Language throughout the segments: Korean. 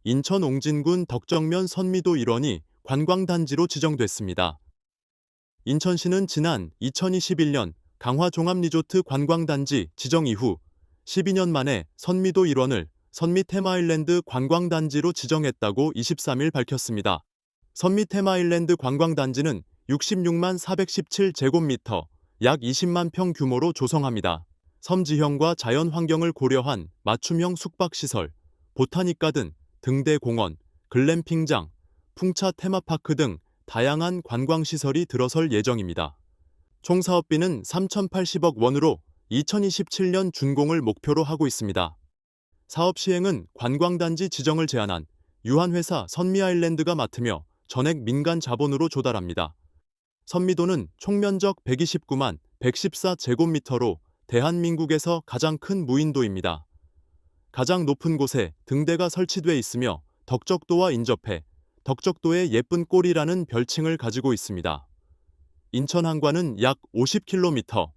인천 옹진군 덕정면 선미도 일원이 관광단지로 지정됐습니다. 인천시는 지난 2021년 강화 종합리조트 관광단지 지정 이후 12년 만에 선미도 일원을 선미 테마아일랜드 관광단지로 지정했다고 23일 밝혔습니다. 선미 테마아일랜드 관광단지는 66만 417제곱미터, 약 20만 평 규모로 조성합니다. 섬 지형과 자연 환경을 고려한 맞춤형 숙박시설, 보타니가든, 등대 공원, 글램핑장, 풍차 테마파크 등 다양한 관광시설이 들어설 예정입니다. 총 사업비는 3,080억 원으로 2027년 준공을 목표로 하고 있습니다. 사업 시행은 관광단지 지정을 제안한 유한회사 선미아일랜드가 맡으며 전액 민간 자본으로 조달합니다. 선미도는 총면적 129만 114제곱미터로 대한민국에서 가장 큰 무인도입니다. 가장 높은 곳에 등대가 설치돼 있으며 덕적도와 인접해 덕적도의 예쁜 꼴이라는 별칭을 가지고 있습니다. 인천 항과는 약 50km,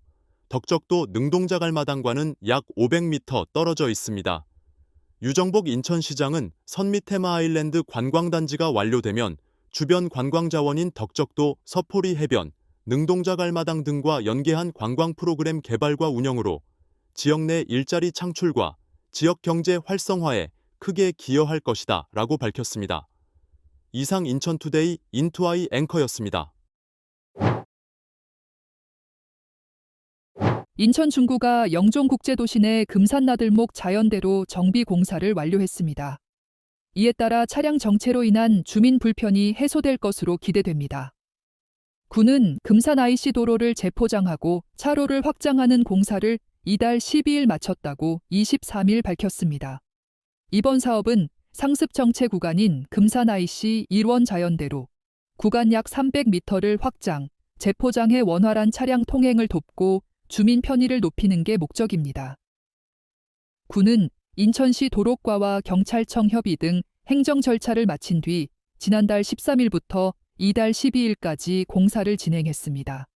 덕적도 능동자갈마당과는 약 500m 떨어져 있습니다. 유정복 인천시장은 선미 테마아일랜드 관광단지가 완료되면 주변 관광자원인 덕적도, 서포리 해변, 능동자갈마당 등과 연계한 관광 프로그램 개발과 운영으로 지역 내 일자리 창출과 지역 경제 활성화에 크게 기여할 것이다 라고 밝혔습니다. 이상 인천투데이 인투아이 앵커였습니다. 인천 중구가 영종국제도시 내 금산나들목 자연대로 정비 공사를 완료했습니다. 이에 따라 차량 정체로 인한 주민 불편이 해소될 것으로 기대됩니다. 군은 금산 IC 도로를 재포장하고 차로를 확장하는 공사를 이달 12일 마쳤다고 23일 밝혔습니다. 이번 사업은 상습 정체 구간인 금산 IC 1원 자연대로 구간 약 300m를 확장, 재포장해 원활한 차량 통행을 돕고 주민 편의를 높이는 게 목적입니다. 군은 인천시 도로과와 경찰청 협의 등 행정 절차를 마친 뒤 지난달 13일부터 이달 12일까지 공사를 진행했습니다.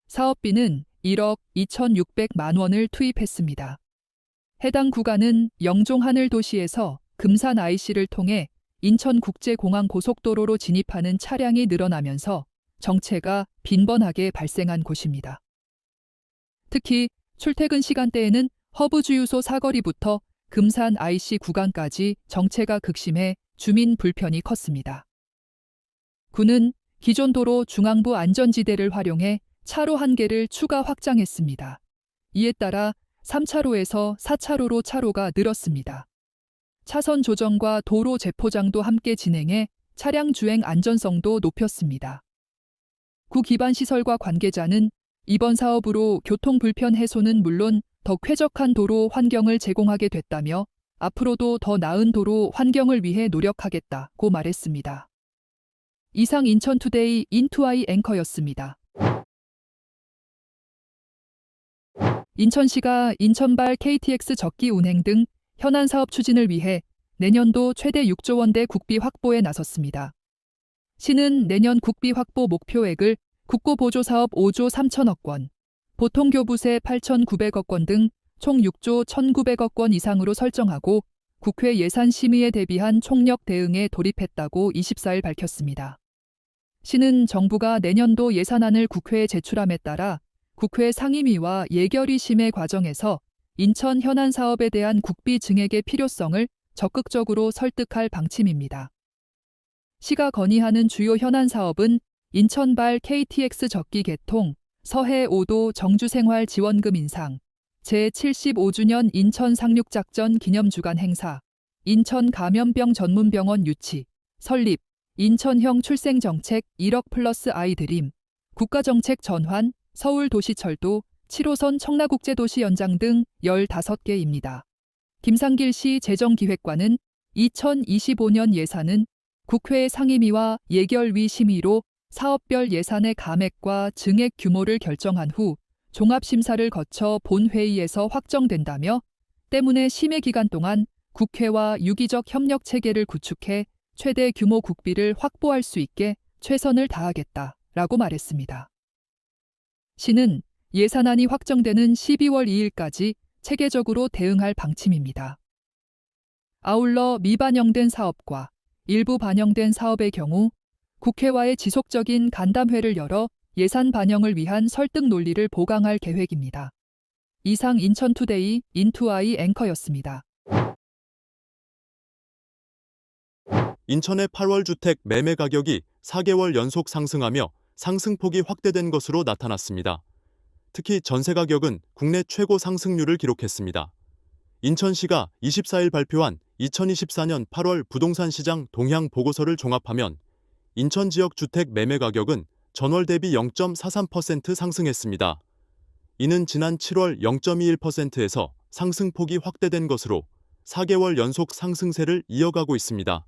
사업비는 1억 2,600만 원을 투입했습니다. 해당 구간은 영종 하늘도시에서 금산 IC를 통해 인천국제공항 고속도로로 진입하는 차량이 늘어나면서 정체가 빈번하게 발생한 곳입니다. 특히 출퇴근 시간대에는 허브 주유소 사거리부터 금산 IC 구간까지 정체가 극심해 주민 불편이 컸습니다. 군은 기존 도로 중앙부 안전지대를 활용해 차로 1개를 추가 확장했습니다. 이에 따라 3차로에서 4차로로 차로가 늘었습니다. 차선 조정과 도로 재포장도 함께 진행해 차량 주행 안전성도 높였습니다. 구 기반 시설과 관계자는 이번 사업으로 교통 불편 해소는 물론 더 쾌적한 도로 환경을 제공하게 됐다며 앞으로도 더 나은 도로 환경을 위해 노력하겠다고 말했습니다. 이상 인천투데이 인투아이 앵커였습니다. 인천시가 인천발 KTX 적기 운행 등 현안 사업 추진을 위해 내년도 최대 6조 원대 국비 확보에 나섰습니다. 시는 내년 국비 확보 목표액을 국고보조사업 5조 3천억 원, 보통교부세 8,900억 원 등 총 6조 1,900억 원 이상으로 설정하고 국회 예산심의에 대비한 총력 대응에 돌입했다고 24일 밝혔습니다. 시는 정부가 내년도 예산안을 국회에 제출함에 따라 국회 상임위와 예결위 심의 과정에서 인천 현안 사업에 대한 국비 증액의 필요성을 적극적으로 설득할 방침입니다. 시가 건의하는 주요 현안 사업은 인천발 KTX 적기 개통, 서해 5도 정주생활 지원금 인상, 제75주년 인천 상륙작전 기념주간 행사, 인천 감염병 전문병원 유치, 설립, 인천형 출생정책 1억 플러스 아이 드림, 국가정책 전환, 서울도시철도, 7호선 청라국제도시 연장 등 15개입니다. 김상길 시 재정기획관은 2025년 예산은 국회 상임위와 예결위 심의로 사업별 예산의 감액과 증액 규모를 결정한 후 종합심사를 거쳐 본회의에서 확정된다며 때문에 심의 기간 동안 국회와 유기적 협력 체계를 구축해 최대 규모 국비를 확보할 수 있게 최선을 다하겠다라고 말했습니다. 시는 예산안이 확정되는 12월 2일까지 체계적으로 대응할 방침입니다. 아울러 미반영된 사업과 일부 반영된 사업의 경우 국회와의 지속적인 간담회를 열어 예산 반영을 위한 설득 논리를 보강할 계획입니다. 이상 인천투데이 인투아이 앵커였습니다. 인천의 8월 주택 매매 가격이 4개월 연속 상승하며 상승폭이 확대된 것으로 나타났습니다. 특히 전세 가격은 국내 최고 상승률을 기록했습니다. 인천시가 24일 발표한 2024년 8월 부동산 시장 동향 보고서를 종합하면 인천 지역 주택 매매 가격은 전월 대비 0.43% 상승했습니다. 이는 지난 7월 0.21%에서 상승폭이 확대된 것으로 4개월 연속 상승세를 이어가고 있습니다.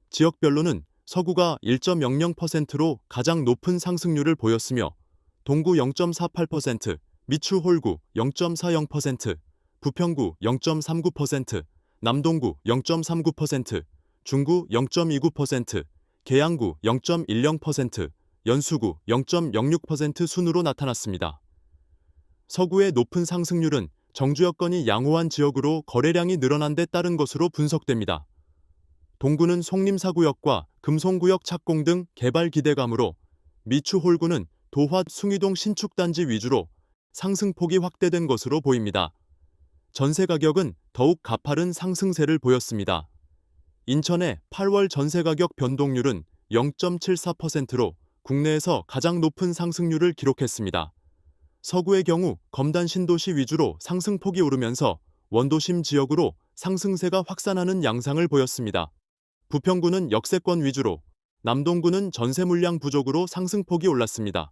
지역별로는 서구가 1.00%로 가장 높은 상승률을 보였으며 동구 0.48%, 미추 홀구 0.40%, 부평구 0.39%, 남동구 0.39%, 중구 0.29%, 계양구 0.10%, 연수구 0.06% 순으로 나타났습니다. 서구의 높은 상승률은 정주 여건이 양호한 지역으로 거래량이 늘어난 데 따른 것으로 분석됩니다. 동구는 송림사구역과 금송구역 착공 등 개발 기대감으로 미추 홀구는 도화 숭이동 신축단지 위주로 상승폭이 확대된 것으로 보입니다. 전세 가격은 더욱 가파른 상승세를 보였습니다. 인천의 8월 전세 가격 변동률은 0.74%로 국내에서 가장 높은 상승률을 기록했습니다. 서구의 경우 검단 신도시 위주로 상승폭이 오르면서 원도심 지역으로 상승세가 확산하는 양상을 보였습니다. 부평구는 역세권 위주로, 남동구는 전세 물량 부족으로 상승폭이 올랐습니다.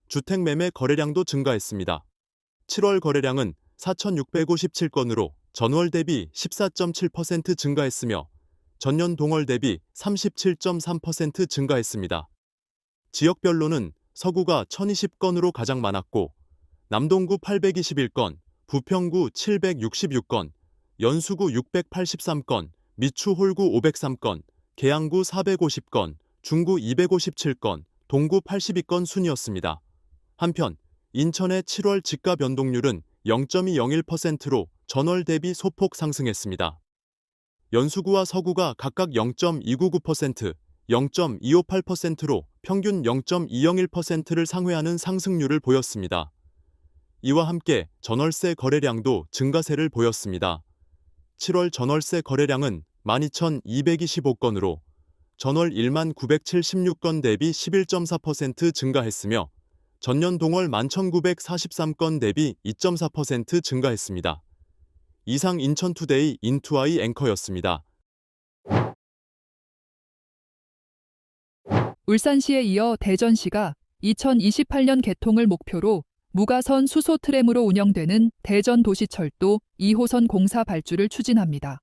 주택 매매 거래량도 증가했습니다. 7월 거래량은 4,657건으로 전월 대비 14.7% 증가했으며 전년 동월 대비 37.3% 증가했습니다. 지역별로는 서구가 1,020건으로 가장 많았고 남동구 821건, 부평구 766건, 연수구 683건, 미추 홀구 503건, 계양구 450건, 중구 257건, 동구 82건 순이었습니다. 한편 인천의 7월 지가 변동률은 0.201%로 전월 대비 소폭 상승했습니다. 연수구와 서구가 각각 0.299%, 0.258%로 평균 0.201%를 상회하는 상승률을 보였습니다. 이와 함께 전월세 거래량도 증가세를 보였습니다. 7월 전월세 거래량은 12,225건으로 전월 10,976건 대비 11.4% 증가했으며 전년 동월 11,943건 대비 2.4% 증가했습니다. 이상 인천투데이 인투아이 앵커였습니다. 울산시에 이어 대전시가 2028년 개통을 목표로 무가선 수소 트램으로 운영되는 대전도시철도 2호선 공사 발주를 추진합니다.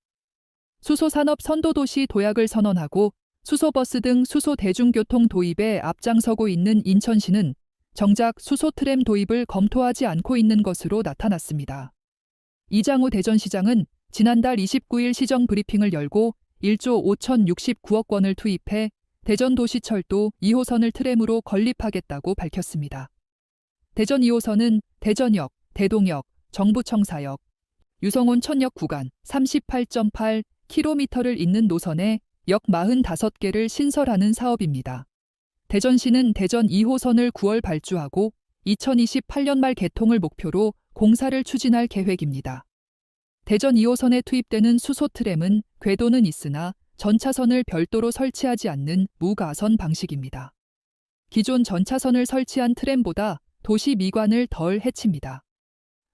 수소산업 선도도시 도약을 선언하고 수소버스 등 수소 대중교통 도입에 앞장서고 있는 인천시는 정작 수소 트램 도입을 검토하지 않고 있는 것으로 나타났습니다. 이장우 대전시장은 지난달 29일 시정 브리핑을 열고 1조 5,069억 원을 투입해 대전도시철도 2호선을 트램으로 건립하겠다고 밝혔습니다. 대전 2호선은 대전역, 대동역, 정부청사역, 유성온 천역 구간 38.8km를 잇는 노선에 역 45개를 신설하는 사업입니다. 대전시는 대전 2호선을 9월 발주하고 2028년 말 개통을 목표로 공사를 추진할 계획입니다. 대전 2호선에 투입되는 수소 트램은 궤도는 있으나 전차선을 별도로 설치하지 않는 무가선 방식입니다. 기존 전차선을 설치한 트램보다 도시 미관을 덜 해칩니다.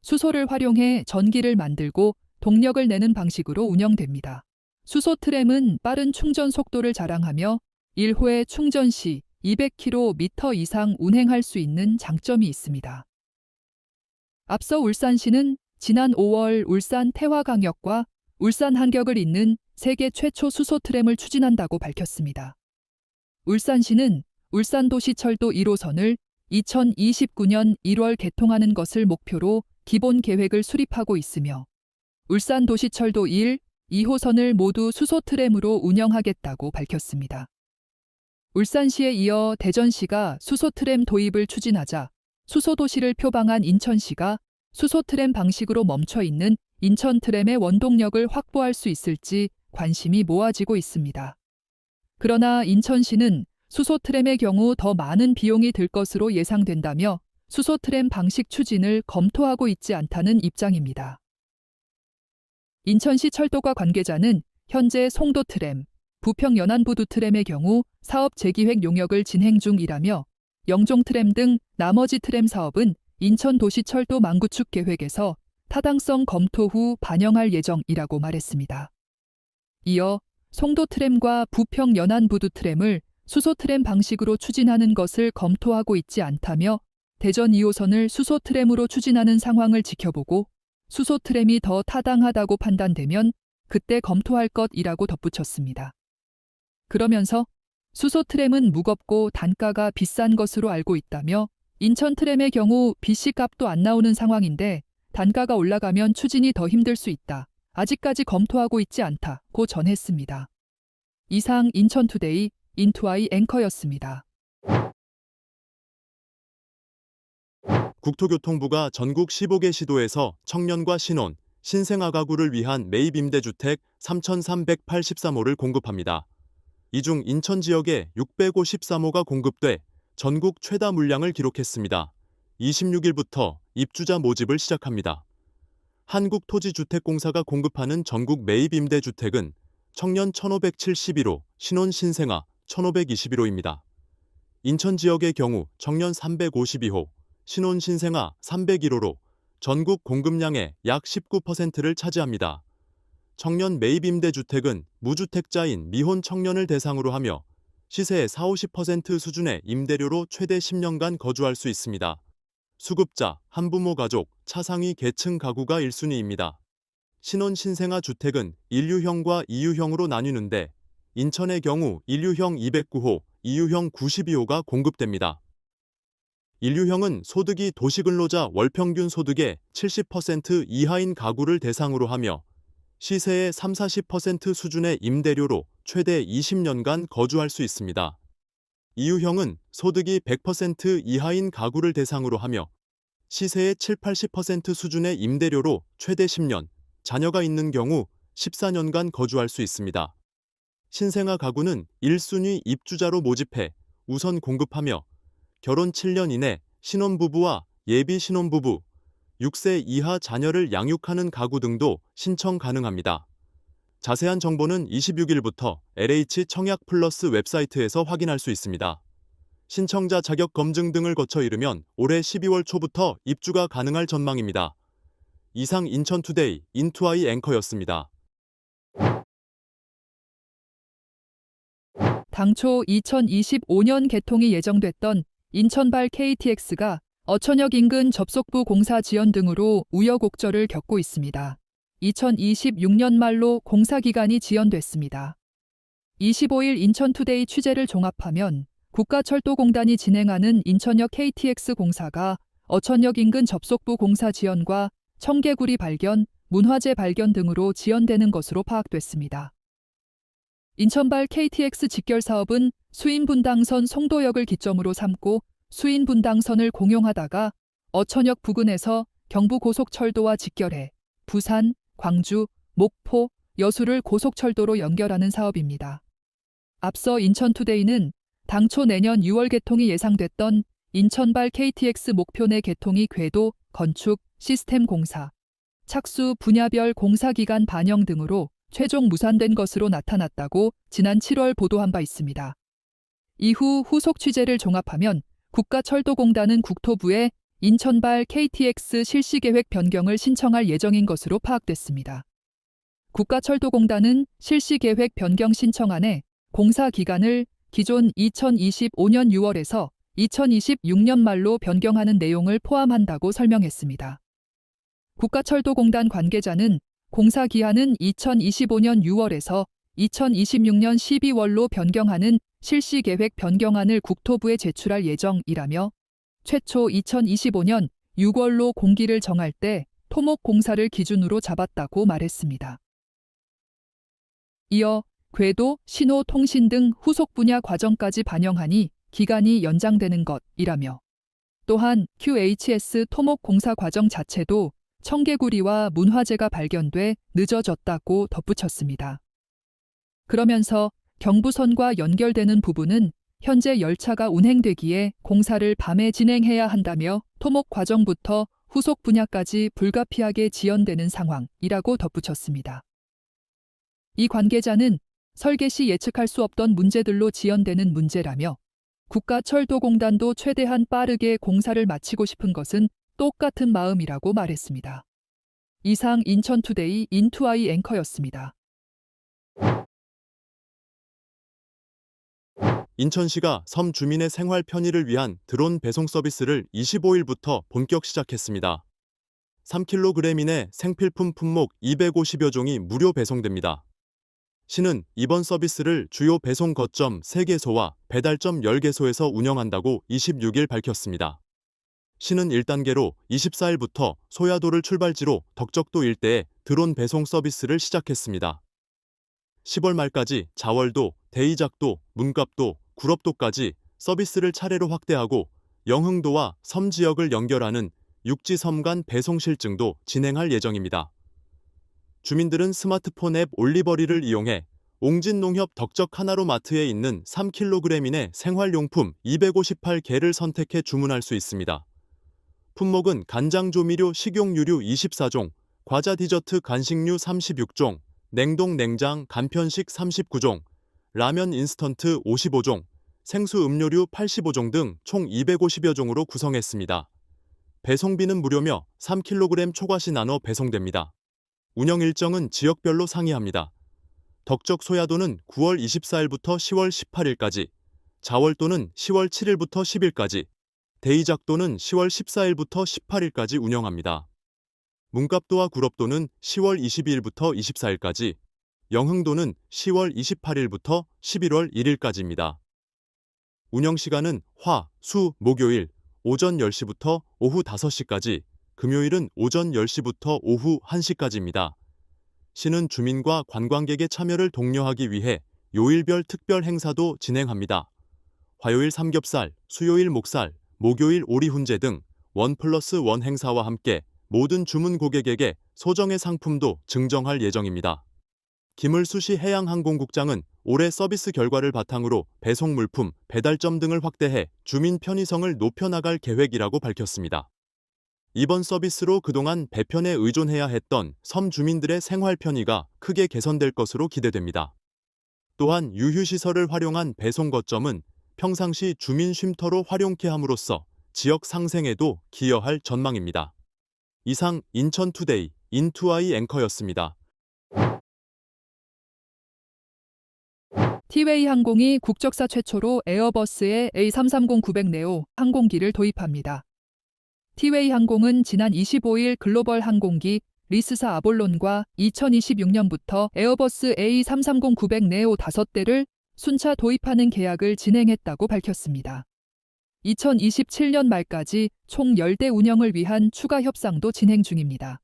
수소를 활용해 전기를 만들고 동력을 내는 방식으로 운영됩니다. 수소 트램은 빠른 충전 속도를 자랑하며 1회 충전 시 200km 이상 운행할 수 있는 장점이 있습니다. 앞서 울산시는 지난 5월 울산 태화강역과 울산 한격을 잇는 세계 최초 수소 트램을 추진한다고 밝혔습니다. 울산시는 울산도시철도 1호선을 2029년 1월 개통하는 것을 목표로 기본 계획을 수립하고 있으며 울산도시철도 1, 2호선을 모두 수소 트램으로 운영하겠다고 밝혔습니다. 울산시에 이어 대전시가 수소 트램 도입을 추진하자 수소도시를 표방한 인천시가 수소 트램 방식으로 멈춰 있는 인천 트램의 원동력을 확보할 수 있을지 관심이 모아지고 있습니다. 그러나 인천시는 수소트램의 경우 더 많은 비용이 들 것으로 예상된다며 수소트램 방식 추진을 검토하고 있지 않다는 입장입니다. 인천시 철도과 관계자는 현재 송도트램, 부평연안부두트램의 경우 사업 재기획 용역을 진행 중이라며 영종트램 등 나머지 트램 사업은 인천도시철도 망구축 계획에서 타당성 검토 후 반영할 예정이라고 말했습니다. 이어 송도트램과 부평연안부두트램을 수소트램 방식으로 추진하는 것을 검토하고 있지 않다며 대전 2호선을 수소트램으로 추진하는 상황을 지켜보고 수소트램이 더 타당하다고 판단되면 그때 검토할 것이라고 덧붙였습니다. 그러면서 수소트램은 무겁고 단가가 비싼 것으로 알고 있다며 인천트램의 경우 BC값도 안 나오는 상황인데 단가가 올라가면 추진이 더 힘들 수 있다. 아직까지 검토하고 있지 않다고 전했습니다. 이상 인천투데이 인투아이 앵커였습니다. 국토교통부가 전국 15개 시도에서 청년과 신혼, 신생아 가구를 위한 매입 임대주택 3,383호를 공급합니다. 이 중 인천 지역에 653호가 공급돼 전국 최다 물량을 기록했습니다. 26일부터 입주자 모집을 시작합니다. 한국토지주택공사가 공급하는 전국 매입 임대주택은 청년 1,571호, 신혼 신생아 1,521호입니다. 인천 지역의 경우 청년 352호, 신혼 신생아 301호로 전국 공급량의 약 19%를 차지합니다. 청년 매입 임대주택은 무주택자인 미혼 청년을 대상으로 하며 시세의 40~50% 수준의 임대료로 최대 10년간 거주할 수 있습니다. 수급자, 한부모 가족, 차상위 계층 가구가 1순위입니다. 신혼 신생아 주택은 1유형과 2유형으로 나뉘는데 인천의 경우 1유형 209호, 2유형 92호가 공급됩니다. 1유형은 소득이 도시근로자 월평균 소득의 70% 이하인 가구를 대상으로 하며 시세의 30~40% 수준의 임대료로 최대 20년간 거주할 수 있습니다. 2유형은 소득이 100% 이하인 가구를 대상으로 하며 시세의 7~80% 수준의 임대료로 최대 10년, 자녀가 있는 경우 14년간 거주할 수 있습니다. 신생아 가구는 1순위 입주자로 모집해 우선 공급하며 결혼 7년 이내 신혼부부와 예비 신혼부부, 6세 이하 자녀를 양육하는 가구 등도 신청 가능합니다. 자세한 정보는 26일부터 LH 청약 플러스 웹사이트에서 확인할 수 있습니다. 신청자 자격 검증 등을 거쳐 이르면 올해 12월 초부터 입주가 가능할 전망입니다. 이상 인천투데이 인투아이 앵커였습니다. 당초 2025년 개통이 예정됐던 인천발 KTX가 어천역 인근 접속부 공사 지연 등으로 우여곡절을 겪고 있습니다. 2026년 말로 공사 기간이 지연됐습니다. 25일 인천투데이 취재를 종합하면 국가철도공단이 진행하는 인천역 KTX 공사가 어천역 인근 접속부 공사 지연과 청개구리 발견, 문화재 발견 등으로 지연되는 것으로 파악됐습니다. 인천발 KTX 직결 사업은 수인분당선 송도역을 기점으로 삼고 수인분당선을 공용하다가 어천역 부근에서 경부고속철도와 직결해 부산, 광주, 목포, 여수를 고속철도로 연결하는 사업입니다. 앞서 인천투데이는 당초 내년 6월 개통이 예상됐던 인천발 KTX 목표 내 개통이 궤도, 건축, 시스템 공사, 착수 분야별 공사 기간 반영 등으로 최종 무산된 것으로 나타났다고 지난 7월 보도한 바 있습니다. 이후 후속 취재를 종합하면 국가철도공단은 국토부에 인천발 KTX 실시계획 변경을 신청할 예정인 것으로 파악됐습니다. 국가철도공단은 실시계획 변경 신청안에 공사 기간을 기존 2025년 6월에서 2026년 말로 변경하는 내용을 포함한다고 설명했습니다. 국가철도공단 관계자는 공사 기한은 2025년 6월에서 2026년 12월로 변경하는 실시계획 변경안을 국토부에 제출할 예정이라며 최초 2025년 6월로 공기를 정할 때 토목 공사를 기준으로 잡았다고 말했습니다. 이어 궤도, 신호, 통신 등 후속 분야 과정까지 반영하니 기간이 연장되는 것이라며 또한 QHS 토목 공사 과정 자체도 청개구리와 문화재가 발견돼 늦어졌다고 덧붙였습니다. 그러면서 경부선과 연결되는 부분은 현재 열차가 운행되기에 공사를 밤에 진행해야 한다며 토목 과정부터 후속 분야까지 불가피하게 지연되는 상황이라고 덧붙였습니다. 이 관계자는 설계 시 예측할 수 없던 문제들로 지연되는 문제라며 국가철도공단도 최대한 빠르게 공사를 마치고 싶은 것은 똑같은 마음이라고 말했습니다. 이상 인천투데이 인투아이 앵커였습니다. 인천시가 섬 주민의 생활 편의를 위한 드론 배송 서비스를 25일부터 본격 시작했습니다. 3kg 이내 생필품 품목 250여 종이 무료 배송됩니다. 시는 이번 서비스를 주요 배송 거점 3개소와 배달점 10개소에서 운영한다고 26일 밝혔습니다. 시는 1단계로 24일부터 소야도를 출발지로 덕적도 일대에 드론 배송 서비스를 시작했습니다. 10월 말까지 자월도, 대이작도, 문갑도, 구럽도까지 서비스를 차례로 확대하고 영흥도와 섬 지역을 연결하는 육지섬 간 배송 실증도 진행할 예정입니다. 주민들은 스마트폰 앱 올리버리를 이용해 옹진농협 덕적 하나로마트에 있는 3kg 이내 생활용품 258개를 선택해 주문할 수 있습니다. 품목은 간장조미료 식용유류 24종, 과자 디저트 간식류 36종, 냉동 냉장 간편식 39종, 라면 인스턴트 55종, 생수 음료류 85종 등 총 250여 종으로 구성했습니다. 배송비는 무료며 3kg 초과시 나눠 배송됩니다. 운영 일정은 지역별로 상이합니다. 덕적 소야도는 9월 24일부터 10월 18일까지, 자월도는 10월 7일부터 10일까지, 대이작도는 10월 14일부터 18일까지 운영합니다. 문갑도와 구럽도는 10월 22일부터 24일까지, 영흥도는 10월 28일부터 11월 1일까지입니다. 운영시간은 화, 수, 목요일 오전 10시부터 오후 5시까지, 금요일은 오전 10시부터 오후 1시까지입니다. 시는 주민과 관광객의 참여를 독려하기 위해 요일별 특별 행사도 진행합니다. 화요일 삼겹살, 수요일 목살, 목요일 오리훈제 등 1+1 행사와 함께 모든 주문 고객에게 소정의 상품도 증정할 예정입니다. 김을수시 해양항공국장은 올해 서비스 결과를 바탕으로 배송 물품, 배달점 등을 확대해 주민 편의성을 높여나갈 계획이라고 밝혔습니다. 이번 서비스로 그동안 배편에 의존해야 했던 섬 주민들의 생활 편의가 크게 개선될 것으로 기대됩니다. 또한 유휴시설을 활용한 배송 거점은 평상시 주민 쉼터로 활용케 함으로써 지역 상생에도 기여할 전망입니다. 이상 인천투데이 인투아이 앵커였습니다. 티웨이 항공이 국적사 최초로 에어버스의 A330-900 네오 항공기를 도입합니다. 티웨이 항공은 지난 25일 글로벌 항공기 리스사 아볼론과 2026년부터 에어버스 A330-900 네오 5대를 순차 도입하는 계약을 진행했다고 밝혔습니다. 2027년 말까지 총 10대 운영을 위한 추가 협상도 진행 중입니다.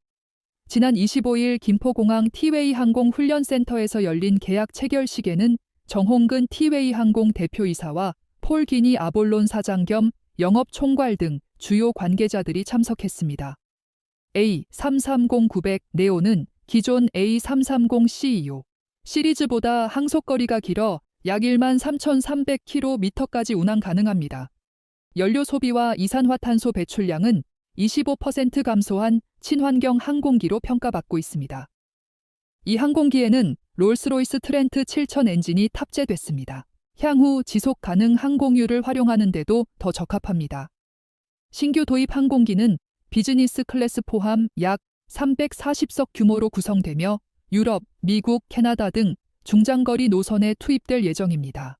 지난 25일 김포공항 티웨이 항공 훈련센터에서 열린 계약 체결식에는 정홍근 티웨이 항공 대표이사와 폴 기니 아볼론 사장 겸 영업 총괄 등 주요 관계자들이 참석했습니다. A330-900 네오는 기존 A330ceo 시리즈보다 항속거리가 길어 약 13,300km까지 운항 가능합니다. 연료 소비와 이산화탄소 배출량은 25% 감소한 친환경 항공기로 평가받고 있습니다. 이 항공기에는 롤스로이스 트렌트 7000 엔진이 탑재됐습니다. 향후 지속 가능 항공유를 활용하는 데도 더 적합합니다. 신규 도입 항공기는 비즈니스 클래스 포함 약 340석 규모로 구성되며 유럽, 미국, 캐나다 등 중장거리 노선에 투입될 예정입니다.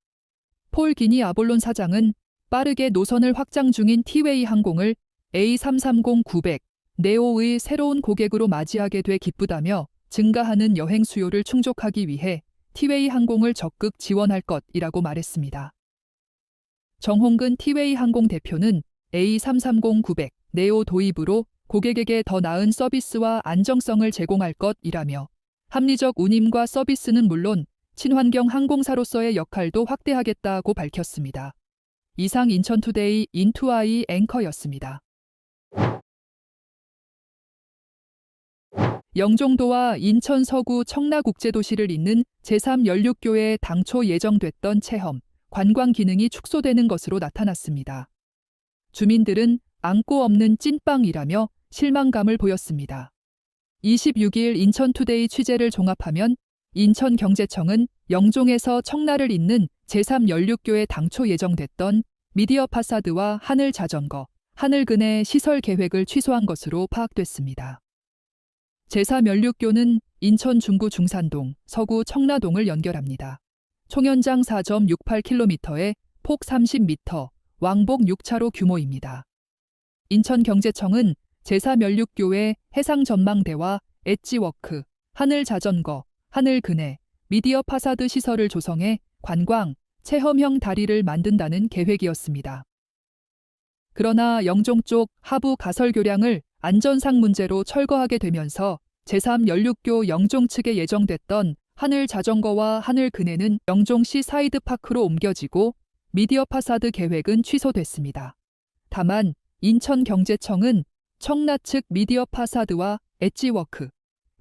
폴 기니 아볼론 사장은 빠르게 노선을 확장 중인 티웨이 항공을 A330-900 네오의 새로운 고객으로 맞이하게 돼 기쁘다며 증가하는 여행 수요를 충족하기 위해 티웨이 항공을 적극 지원할 것이라고 말했습니다. 정홍근 티웨이 항공 대표는 A330-900 네오 도입으로 고객에게 더 나은 서비스와 안정성을 제공할 것이라며 합리적 운임과 서비스는 물론 친환경 항공사로서의 역할도 확대하겠다고 밝혔습니다. 이상 인천투데이 인투아이 앵커였습니다. 영종도와 인천 서구 청라국제도시를 잇는 제3연륙교에 당초 예정됐던 체험, 관광 기능이 축소되는 것으로 나타났습니다. 주민들은 안고 없는 찐빵이라며 실망감을 보였습니다. 26일 인천투데이 취재를 종합하면 인천경제청은 영종에서 청라를 잇는 제3연륙교에 당초 예정됐던 미디어 파사드와 하늘 자전거, 하늘그네 시설 계획을 취소한 것으로 파악됐습니다. 제3연륙교는 인천 중구 중산동, 서구 청라동을 연결합니다. 총연장 4.68km에 폭 30m, 왕복 6차로 규모입니다. 인천경제청은 제3연륙교의 해상전망대와 엣지워크, 하늘자전거, 하늘그네, 미디어 파사드 시설을 조성해 관광, 체험형 다리를 만든다는 계획이었습니다. 그러나 영종 쪽 하부 가설교량을 안전상 문제로 철거하게 되면서 제3연륙교 영종 측에 예정됐던 하늘자전거와 하늘그네는 영종시 사이드파크로 옮겨지고 미디어 파사드 계획은 취소됐습니다. 다만 인천경제청은 청라 측 미디어 파사드와 엣지워크,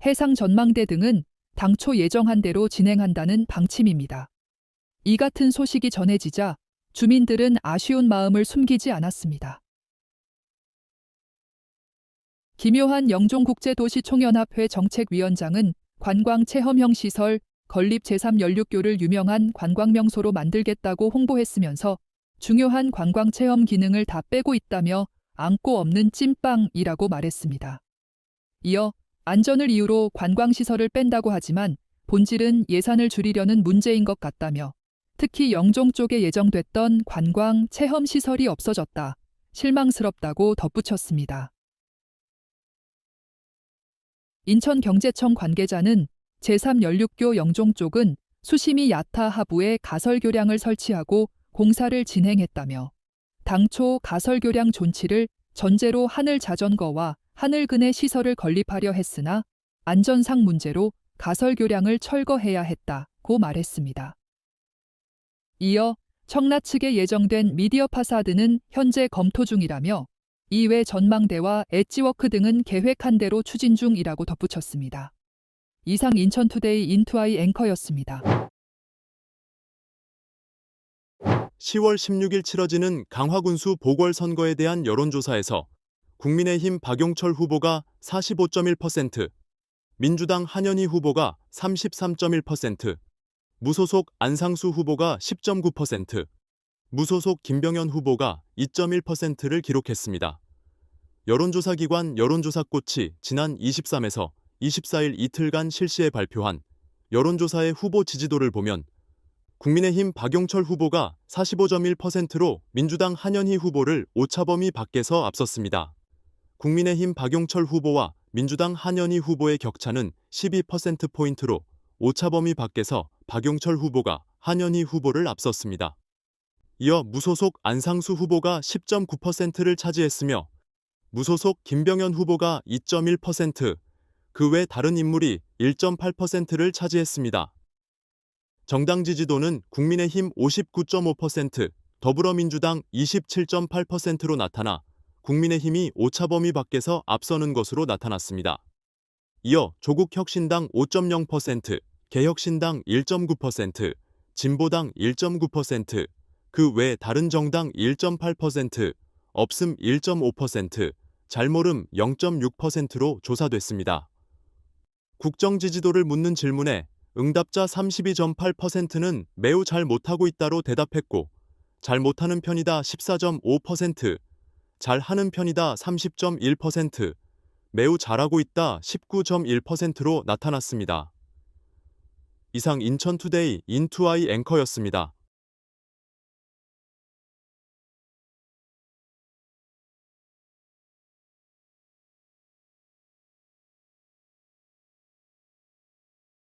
해상전망대 등은 당초 예정한 대로 진행한다는 방침입니다. 이 같은 소식이 전해지자 주민들은 아쉬운 마음을 숨기지 않았습니다. 김효한 영종국제도시총연합회 정책위원장은 관광체험형 시설, 건립 제3연륙교를 유명한 관광명소로 만들겠다고 홍보했으면서 중요한 관광체험 기능을 다 빼고 있다며 안고 없는 찐빵이라고 말했습니다. 이어 안전을 이유로 관광시설을 뺀다고 하지만 본질은 예산을 줄이려는 문제인 것 같다며 특히 영종 쪽에 예정됐던 관광 체험 시설이 없어졌다. 실망스럽다고 덧붙였습니다. 인천경제청 관계자는 제3연륙교 영종 쪽은 수심이 얕아 하부에 가설교량을 설치하고 공사를 진행했다며 당초 가설교량 존치를 전제로 하늘자전거와 하늘그네 시설을 건립하려 했으나 안전상 문제로 가설교량을 철거해야 했다고 말했습니다. 이어 청라 측에 예정된 미디어 파사드는 현재 검토 중이라며 이외 전망대와 엣지워크 등은 계획한 대로 추진 중이라고 덧붙였습니다. 이상 인천투데이 인투아이 앵커였습니다. 10월 16일 치러지는 강화군수 보궐선거에 대한 여론조사에서 국민의힘 박용철 후보가 45.1%, 민주당 한현희 후보가 33.1%, 무소속 안상수 후보가 10.9%, 무소속 김병현 후보가 2.1%를 기록했습니다. 여론조사기관 여론조사꽃이 지난 23에서 24일 이틀간 실시해 발표한 여론조사의 후보 지지도를 보면 국민의힘 박용철 후보가 45.1%로 민주당 한현희 후보를 오차범위 밖에서 앞섰습니다. 국민의힘 박용철 후보와 민주당 한현희 후보의 격차는 12%포인트로 오차범위 밖에서 박용철 후보가 한현희 후보를 앞섰습니다. 이어 무소속 안상수 후보가 10.9%를 차지했으며 무소속 김병현 후보가 2.1%, 그 외 다른 인물이 1.8%를 차지했습니다. 정당 지지도는 국민의힘 59.5%, 더불어민주당 27.8%로 나타나 국민의힘이 오차범위 밖에서 앞서는 것으로 나타났습니다. 이어 조국혁신당 5.0%, 개혁신당 1.9%, 진보당 1.9%, 그 외 다른 정당 1.8%, 없음 1.5%, 잘모름 0.6%로 조사됐습니다. 국정 지지도를 묻는 질문에 응답자 32.8%는 매우 잘 못하고 있다로 대답했고 잘 못하는 편이다 14.5%, 잘하는 편이다 30.1%, 매우 잘하고 있다 19.1%로 나타났습니다. 이상 인천투데이 인투아이 앵커였습니다.